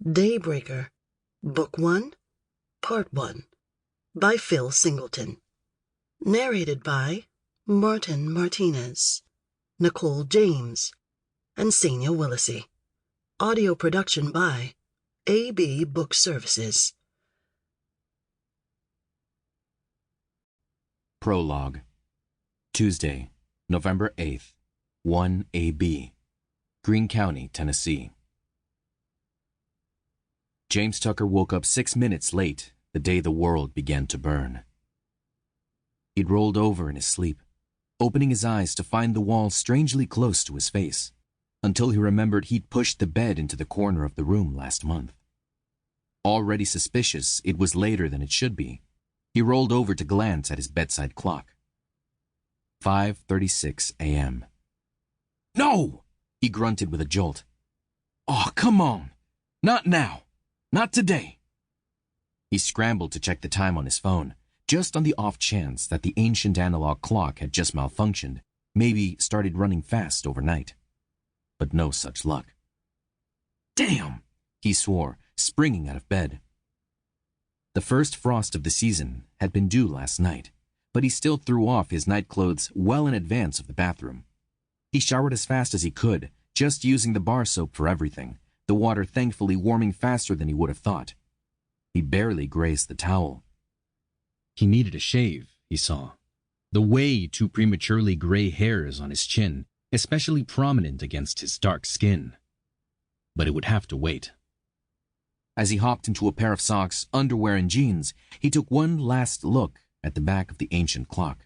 Daybreaker, Book 1, Part 1, by Phil Singleton. Narrated by Martinez, Nichole James, and Xenia Willacey. Audio production by AB Book Services. Prologue. Tuesday, November 8th, 1 AB, Greene County, Tennessee. James Tucker woke up 6 minutes late the day the world began to burn. He'd rolled over in his sleep, opening his eyes to find the wall strangely close to his face, until he remembered he'd pushed the bed into the corner of the room last month. Already suspicious it was later than it should be, he rolled over to glance at his bedside clock. 5:36 a.m. "No!" he grunted with a jolt. "Oh, come on! Not now! Not today!" He scrambled to check the time on his phone, just on the off chance that the ancient analog clock had just malfunctioned, maybe started running fast overnight. But no such luck. "Damn!" he swore, springing out of bed. The first frost of the season had been due last night, but he still threw off his nightclothes well in advance of the bathroom. He showered as fast as he could, just using the bar soap for everything, the water thankfully warming faster than he would have thought. He barely grazed the towel. He needed a shave, he saw. The way too prematurely gray hairs on his chin, especially prominent against his dark skin. But it would have to wait. As he hopped into a pair of socks, underwear, and jeans, he took one last look at the back of the ancient clock.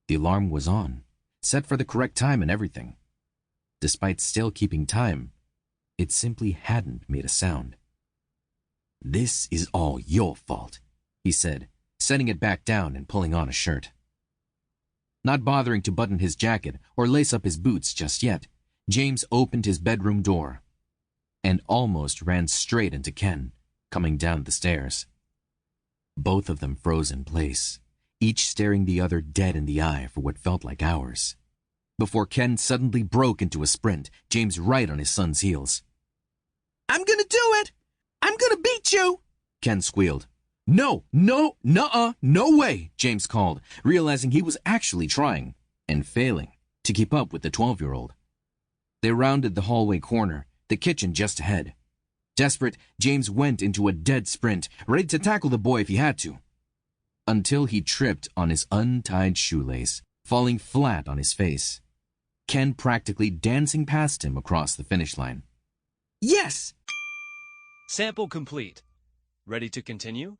The alarm was on, set for the correct time and everything. Despite still keeping time, it simply hadn't made a sound. "This is all your fault," he said, setting it back down and pulling on a shirt. Not bothering to button his jacket or lace up his boots just yet, James opened his bedroom door and almost ran straight into Ken, coming down the stairs. Both of them froze in place, each staring the other dead in the eye for what felt like hours, before Ken suddenly broke into a sprint, James right on his son's heels. "I'm gonna do it! I'm gonna beat you!" Ken squealed. "No, nuh-uh, no way," James called, realizing he was actually trying, and failing, to keep up with the 12-year-old. They rounded the hallway corner, the kitchen just ahead. Desperate, James went into a dead sprint, ready to tackle the boy if he had to, until he tripped on his untied shoelace, falling flat on his face. Ken practically dancing past him across the finish line. "Yes!" Sample complete. Ready to continue?